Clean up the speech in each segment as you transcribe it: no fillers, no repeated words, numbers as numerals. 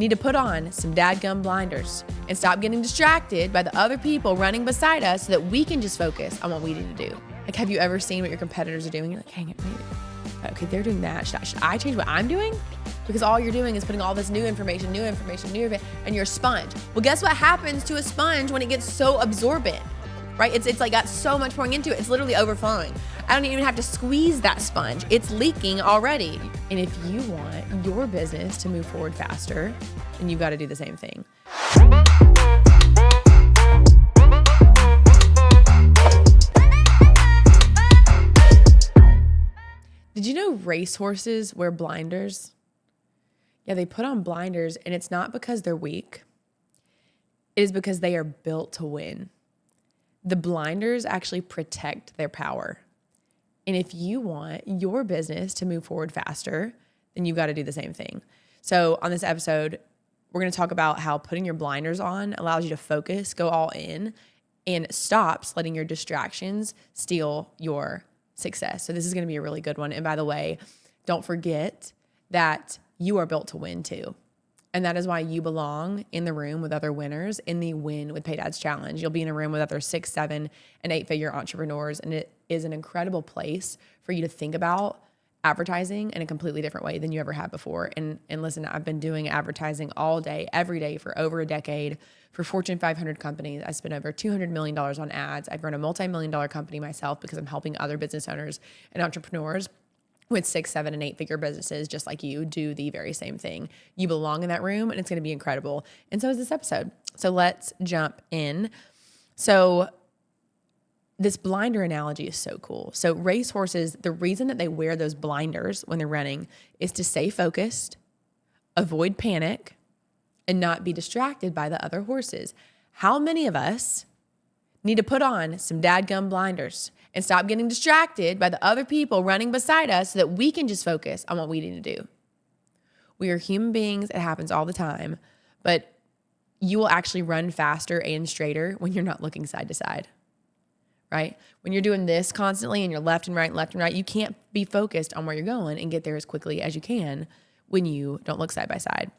need to put on some dadgum blinders and stop getting distracted by the other people running beside us so that we can just focus on what we need to do. Like, have you ever seen what your competitors are doing? You're like, hang it, okay, they're doing that. Should I change what I'm doing? Because all you're doing is putting all this new information, and you're a sponge. Well, guess what happens to a sponge when it gets so absorbent, right? It's like got so much pouring into it. It's literally overflowing. I don't even have to squeeze that sponge. It's leaking already. And if you want your business to move forward faster, then you've got to do the same thing. Did you know racehorses wear blinders? Yeah, they put on blinders, and it's not because they're weak. It is because they are built to win. The blinders actually protect their power. And if you want your business to move forward faster, then you've got to do the same thing. So on this episode, we're going to talk about how putting your blinders on allows you to focus, go all in, and stops letting your distractions steal your success. So this is going to be a really good one. And by the way, don't forget that you are built to win too. And that is why you belong in the room with other winners in the Win with Paid Ads Challenge. You'll be in a room with other 6, 7, and 8-figure entrepreneurs. And it is an incredible place for you to think about advertising in a completely different way than you ever had before. And listen, I've been doing advertising all day, every day for over a decade for Fortune 500 companies. I spent over $200 million on ads. I've run a multi-million-dollar company myself because I'm helping other business owners and entrepreneurs with 6, 7, and 8-figure businesses just like you do the very same thing. You belong in that room, and it's going to be incredible. And so is this episode. So let's jump in. So this blinder analogy is so cool. So racehorses, the reason that they wear those blinders when they're running is to stay focused, avoid panic, and not be distracted by the other horses. How many of us need to put on some dadgum blinders and stop getting distracted by the other people running beside us so that we can just focus on what we need to do? We are human beings. It happens all the time. But you will actually run faster and straighter when you're not looking side to side, right? When you're doing this constantly and you're left and right, you can't be focused on where you're going and get there as quickly as you can when you don't look side by side.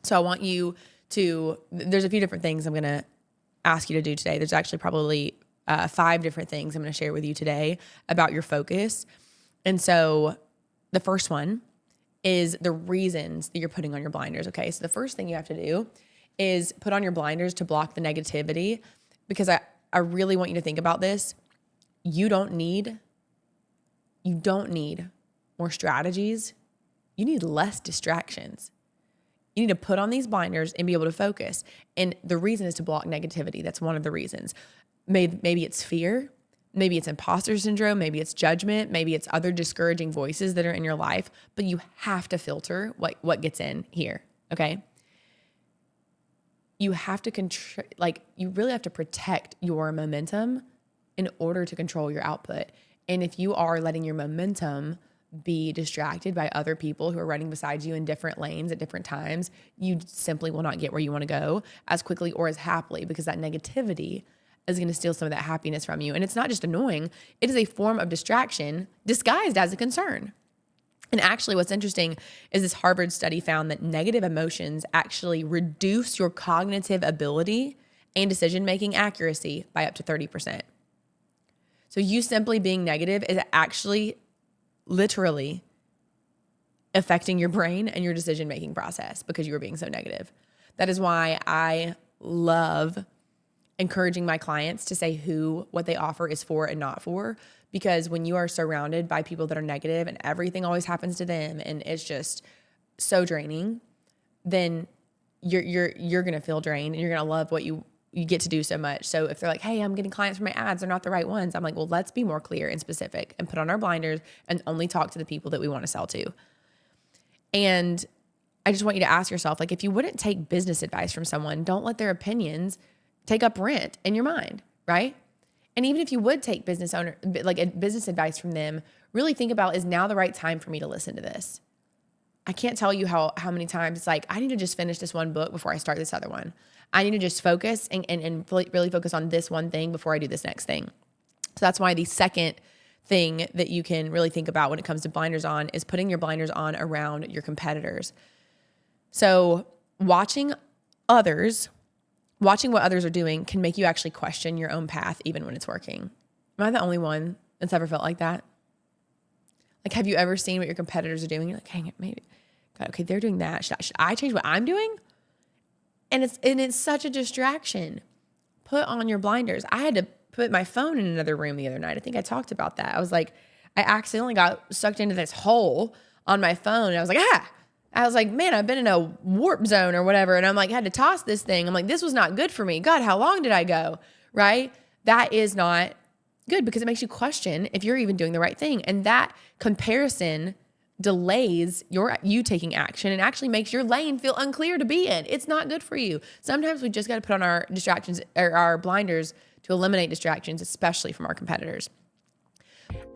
So I want you to, there's a few different things I'm going to ask you to do today. There's actually probably 5 different things I'm going to share with you today about your focus. And so the first one is the reasons that you're putting on your blinders. Okay. So the first thing you have to do is put on your blinders to block the negativity, because I really want you to think about this. You don't need more strategies. You need less distractions. You need to put on these blinders and be able to focus. And the reason is to block negativity. That's one of the reasons. Maybe it's fear. Maybe it's imposter syndrome. Maybe it's judgment. Maybe it's other discouraging voices that are in your life. But you have to filter what gets in here, okay? You have to you really have to protect your momentum in order to control your output. And if you are letting your momentum be distracted by other people who are running beside you in different lanes at different times, you simply will not get where you want to go as quickly or as happily, because that negativity is going to steal some of that happiness from you. And it's not just annoying. It is a form of distraction disguised as a concern. And actually what's interesting is this Harvard study found that negative emotions actually reduce your cognitive ability and decision-making accuracy by up to 30%. So you simply being negative is actually literally affecting your brain and your decision-making process because you were being so negative. That is why I love encouraging my clients to say what they offer is for and not for, because when you are surrounded by people that are negative and everything always happens to them and it's just so draining, then you're going to feel drained and you're going to love what you get to do so much. So if they're like, hey, I'm getting clients for my ads, they're not the right ones. I'm like, well, let's be more clear and specific and put on our blinders and only talk to the people that we want to sell to. And I just want you to ask yourself, like, if you wouldn't take business advice from someone, don't let their opinions take up rent in your mind, right? And even if you would take business advice from them, really think about, is now the right time for me to listen to this? I can't tell you how many times it's like, I need to just finish this one book before I start this other one. I need to just focus and really focus on this one thing before I do this next thing. So that's why the second thing that you can really think about when it comes to blinders on is putting your blinders on around your competitors. So watching what others are doing can make you actually question your own path even when it's working. Am I the only one that's ever felt like that? Like, have you ever seen what your competitors are doing? You're like, hang it, maybe, God, okay, they're doing that. Should I change what I'm doing? And it's such a distraction. Put on your blinders. I had to put my phone in another room the other night. I think I talked about that. I was like, I accidentally got sucked into this hole on my phone. And I was like, I was like, man, I've been in a warp zone or whatever. And I'm like, I had to toss this thing. I'm like, this was not good for me. God, how long did I go? Right? That is not good because it makes you question if you're even doing the right thing. And that comparison delays you taking action and actually makes your lane feel unclear to be in. It's not good for you. Sometimes we just got to put on our distractions or our blinders to eliminate distractions, especially from our competitors.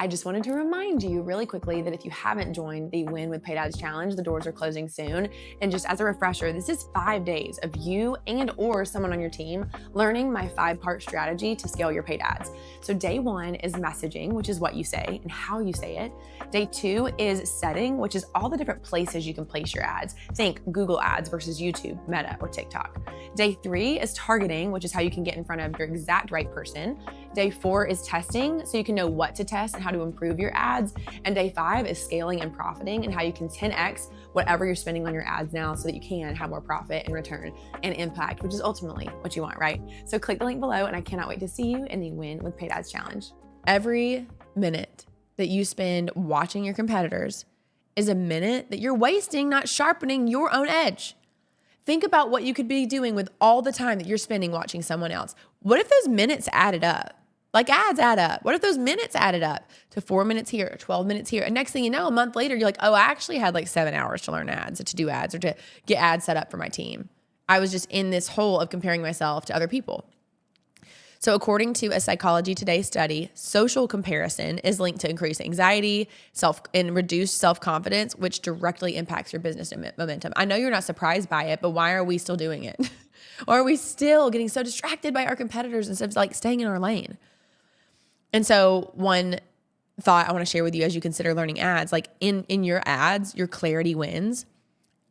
I just wanted to remind you really quickly that if you haven't joined the Win with Paid Ads Challenge, the doors are closing soon. And just as a refresher, this is 5 days of you and or someone on your team learning my 5-part strategy to scale your paid ads. So day 1 is messaging, which is what you say and how you say it. Day 2 is setting, which is all the different places you can place your ads. Think Google Ads versus YouTube, Meta, or TikTok. Day 3 is targeting, which is how you can get in front of your exact right person. Day 4 is testing, so you can know what to test and how to improve your ads. And day 5 is scaling and profiting and how you can 10x whatever you're spending on your ads now so that you can have more profit and return and impact, which is ultimately what you want, right? So click the link below and I cannot wait to see you in the Win with Paid Ads Challenge. Every minute that you spend watching your competitors is a minute that you're wasting not sharpening your own edge. Think about what you could be doing with all the time that you're spending watching someone else. What if those minutes added up? Like ads add up. What if those minutes added up to 4 minutes here, 12 minutes here? And next thing you know, a month later, you're like, oh, I actually had like 7 hours to learn ads, to do ads, or to get ads set up for my team. I was just in this hole of comparing myself to other people. So according to a Psychology Today study, social comparison is linked to increased anxiety, and reduced self-confidence, which directly impacts your business momentum. I know you're not surprised by it, but why are we still doing it? Or are we still getting so distracted by our competitors instead of like staying in our lane? And so one thought I want to share with you as you consider learning ads, like in your ads, your clarity wins.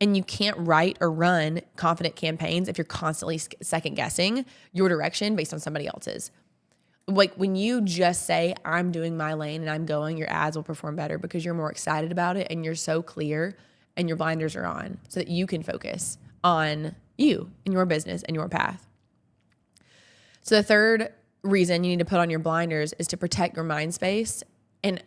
And you can't write or run confident campaigns if you're constantly second guessing your direction based on somebody else's. Like when you just say, I'm doing my lane and I'm going, your ads will perform better because you're more excited about it and you're so clear and your blinders are on so that you can focus on you and your business and your path. So the third reason you need to put on your blinders is to protect your mind space. And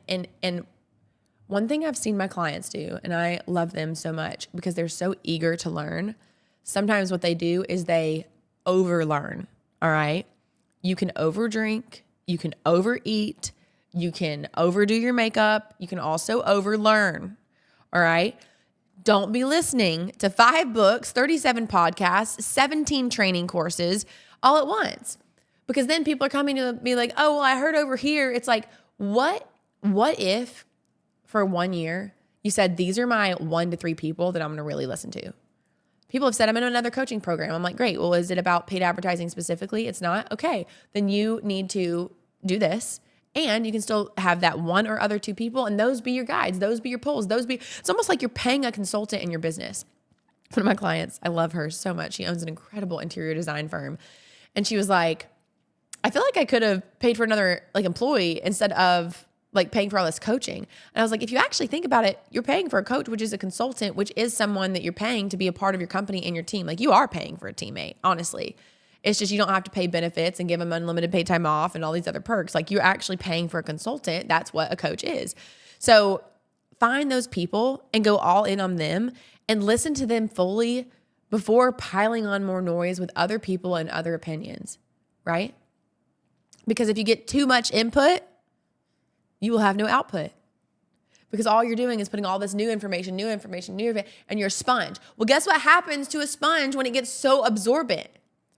one thing I've seen my clients do, and I love them so much because they're so eager to learn, sometimes what they do is they overlearn, all right? You can overdrink, you can overeat, you can overdo your makeup, you can also overlearn, all right? Don't be listening to 5 books, 37 podcasts, 17 training courses all at once. Because then people are coming to be like, oh, well, I heard over here. It's like, what if for 1 year you said, these are my 1 to 3 people that I'm going to really listen to? People have said, I'm in another coaching program. I'm like, great. Well, is it about paid advertising specifically? It's not. Okay. Then you need to do this. And you can still have that 1 or other 2 people. And those be your guides. Those be your polls. It's almost like you're paying a consultant in your business. One of my clients, I love her so much. She owns an incredible interior design firm. And she was like, I feel like I could have paid for another like employee instead of like paying for all this coaching. And I was like, if you actually think about it, you're paying for a coach, which is a consultant, which is someone that you're paying to be a part of your company and your team. Like you are paying for a teammate, honestly. It's just you don't have to pay benefits and give them unlimited paid time off and all these other perks. Like you're actually paying for a consultant. That's what a coach is. So find those people and go all in on them and listen to them fully before piling on more noise with other people and other opinions, right? Because if you get too much input, you will have no output. Because all you're doing is putting all this new information, and you're a sponge. Well, guess what happens to a sponge when it gets so absorbent,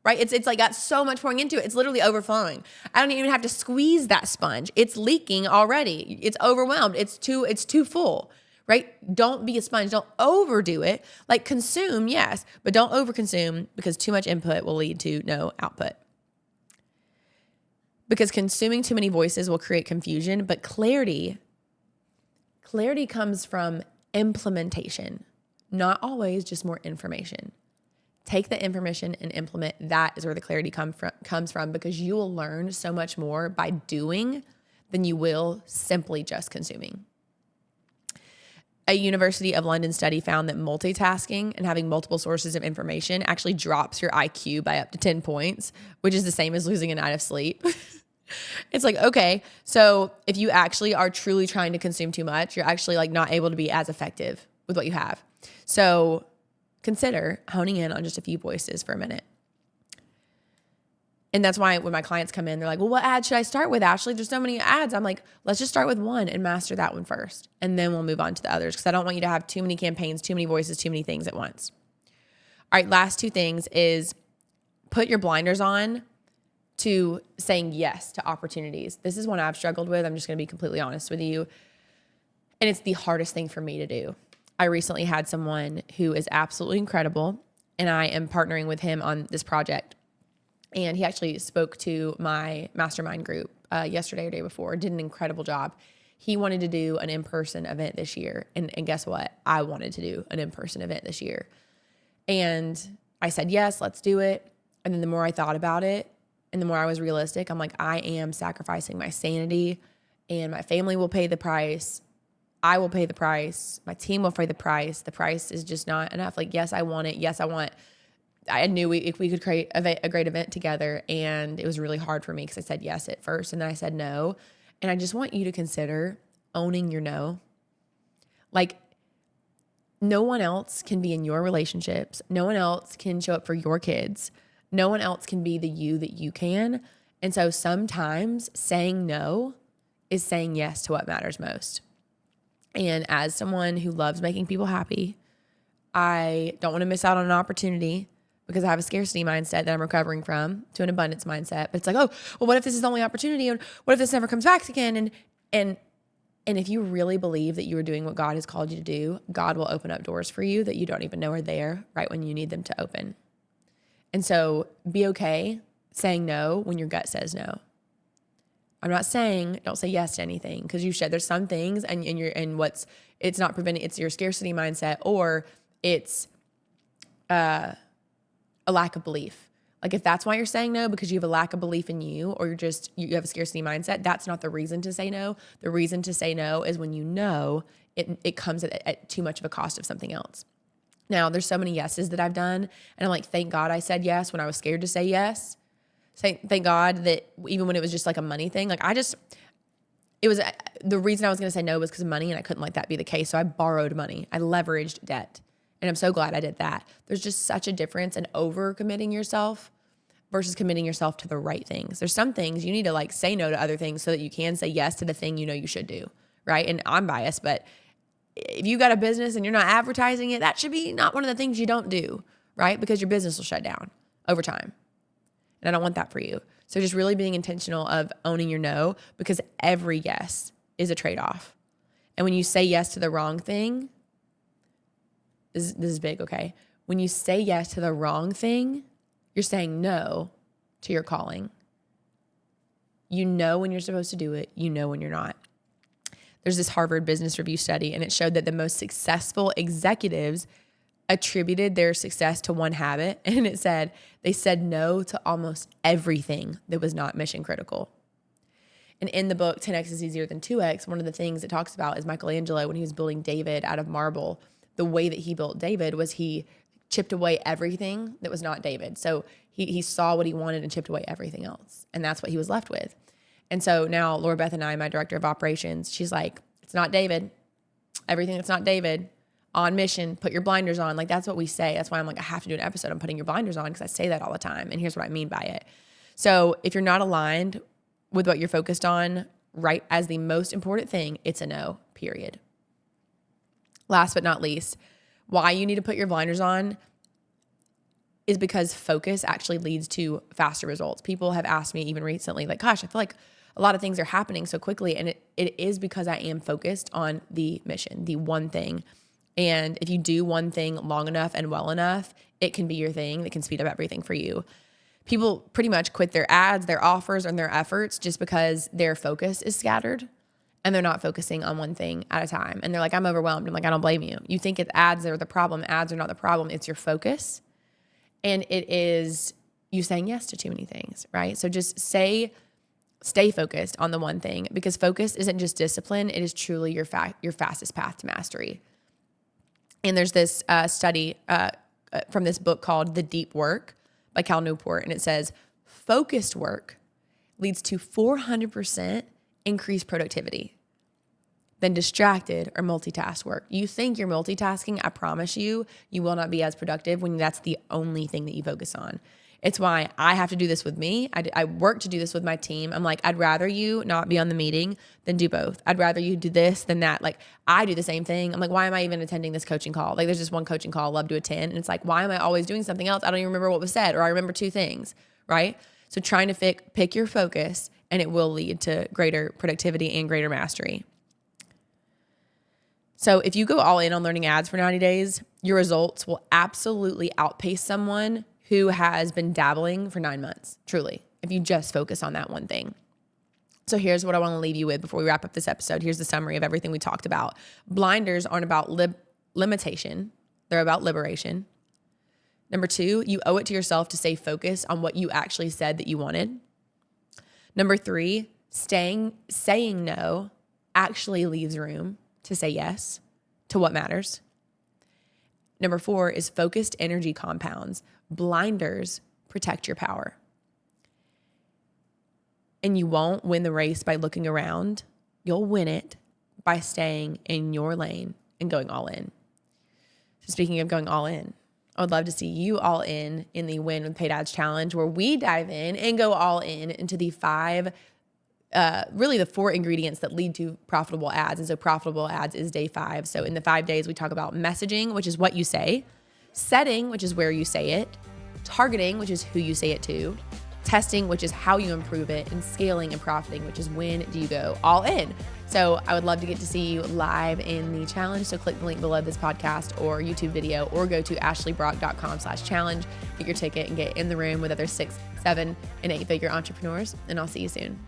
right? It's like got so much pouring into it. It's literally overflowing. I don't even have to squeeze that sponge. It's leaking already. It's overwhelmed. It's too full, right? Don't be a sponge. Don't overdo it. Like consume, yes, but don't overconsume because too much input will lead to no output. Because consuming too many voices will create confusion, but clarity comes from implementation, not always just more information. Take the information and implement. That is where the clarity comes from, because you will learn so much more by doing than you will simply just consuming. A University of London study found that multitasking and having multiple sources of information actually drops your IQ by up to 10 points, which is the same as losing a night of sleep. It's like, okay, so if you actually are truly trying to consume too much, you're actually like not able to be as effective with what you have. So consider honing in on just a few voices for a minute. And that's why when my clients come in, they're like, well, what ad should I start with, Ashley? There's so many ads. I'm like, let's just start with one and master that one first. And then we'll move on to the others, because I don't want you to have too many campaigns, too many voices, too many things at once. All right, last two things is put your blinders on to saying yes to opportunities. This is one I've struggled with. I'm just going to be completely honest with you. And it's the hardest thing for me to do. I recently had someone who is absolutely incredible, and I am partnering with him on this project. And he actually spoke to my mastermind group yesterday or day before, did an incredible job. He wanted to do an in-person event this year. And guess what? I wanted to do an in-person event this year. And I said, yes, let's do it. And then the more I thought about it and the more I was realistic, I'm like, I am sacrificing my sanity, and my family will pay the price. I will pay the price. My team will pay the price. The price is just not enough. Like, yes, I want it. Yes, I knew if we could create a great event together, and it was really hard for me because I said yes at first and then I said no. And I just want you to consider owning your no. Like, no one else can be in your relationships. No one else can show up for your kids. No one else can be the you that you can. And so sometimes saying no is saying yes to what matters most. And as someone who loves making people happy, I don't want to miss out on an opportunity, because I have a scarcity mindset that I'm recovering from to an abundance mindset. But it's like, oh, well, what if this is the only opportunity? And what if this never comes back again? And if you really believe that you are doing what God has called you to do, God will open up doors for you that you don't even know are there right when you need them to open. And so be okay saying no when your gut says no. I'm not saying don't say yes to anything, because you should. There's some things it's not preventing, it's your scarcity mindset, or it's a lack of belief. Like, if that's why you're saying no, because you have a lack of belief in you, or you have a scarcity mindset, that's not the reason to say no. The reason to say no is when you know it comes at too much of a cost of something else. Now, there's so many yeses that I've done, and I'm like, thank God I said yes when I was scared to say yes. Thank God that even when it was just like a money thing, like it was the reason I was going to say no was because of money, and I couldn't let that be the case. So I borrowed money. I leveraged debt. And I'm so glad I did that. There's just such a difference in over-committing yourself versus committing yourself to the right things. There's some things you need to like say no to other things so that you can say yes to the thing you know you should do, right? And I'm biased, but if you got a business and you're not advertising it, that should be not one of the things you don't do, right? Because your business will shut down over time. And I don't want that for you. So just really being intentional of owning your no, because every yes is a trade-off. And when you say yes to the wrong thing, this is big, okay? When you say yes to the wrong thing, you're saying no to your calling. You know when you're supposed to do it. You know when you're not. There's this Harvard Business Review study, and it showed that the most successful executives attributed their success to one habit. And it said they said no to almost everything that was not mission critical. And in the book, 10X is Easier Than 2X, one of the things it talks about is Michelangelo, when he was building David out of marble. The way that he built David was he chipped away everything that was not David. So he saw what he wanted and chipped away everything else. And that's what he was left with. And so now Laura Beth and I, my director of operations, she's like, it's not David. Everything that's not David, on mission, put your blinders on. Like, that's what we say. That's why I'm like, I have to do an episode on putting your blinders on, because I say that all the time. And here's what I mean by it. So if you're not aligned with what you're focused on right as the most important thing, it's a no, period. Last but not least, why you need to put your blinders on is because focus actually leads to faster results. People have asked me even recently, like, gosh, I feel like a lot of things are happening so quickly. And it is because I am focused on the mission, the one thing. And if you do one thing long enough and well enough, it can be your thing that can speed up everything for you. People pretty much quit their ads, their offers, and their efforts just because their focus is scattered. And they're not focusing on one thing at a time. And they're like, I'm overwhelmed. I'm like, I don't blame you. You think it's ads that are the problem. Ads are not the problem. It's your focus. And it is you saying yes to too many things, right? So just stay focused on the one thing, because focus isn't just discipline. It is truly your fastest path to mastery. And there's this study from this book called The Deep Work by Cal Newport. And it says, focused work leads to 400% increased productivity than distracted or multitask work. You think you're multitasking, I promise you, you will not be as productive when that's the only thing that you focus on. It's why I have to do this with me. I work to do this with my team. I'm like, I'd rather you not be on the meeting than do both. I'd rather you do this than that. Like, I do the same thing. I'm like, why am I even attending this coaching call? Like, there's just one coaching call I love to attend. And it's like, why am I always doing something else? I don't even remember what was said, or I remember two things, right? So trying to pick your focus, and it will lead to greater productivity and greater mastery. So if you go all in on learning ads for 90 days, your results will absolutely outpace someone who has been dabbling for 9 months, truly, if you just focus on that one thing. So here's what I want to leave you with before we wrap up this episode. Here's the summary of everything we talked about. Blinders aren't about limitation. They're about liberation. Number 2, you owe it to yourself to stay focused on what you actually said that you wanted. Number 3, saying no actually leaves room to say yes to what matters. Number 4 is focused energy compounds. Blinders protect your power. And you won't win the race by looking around. You'll win it by staying in your lane and going all in. So speaking of going all in, I would love to see you all in the Win with Paid Ads Challenge, where we dive in and go all in into the 4 ingredients that lead to profitable ads. And so profitable ads is day 5. So in the 5 days, we talk about messaging, which is what you say, setting, which is where you say it, targeting, which is who you say it to, testing, which is how you improve it, and scaling and profiting, which is when do you go all in. So I would love to get to see you live in the challenge. So click the link below this podcast or YouTube video, or go to ashleybrock.com/challenge, get your ticket and get in the room with other 6, 7, and 8 figure entrepreneurs. And I'll see you soon.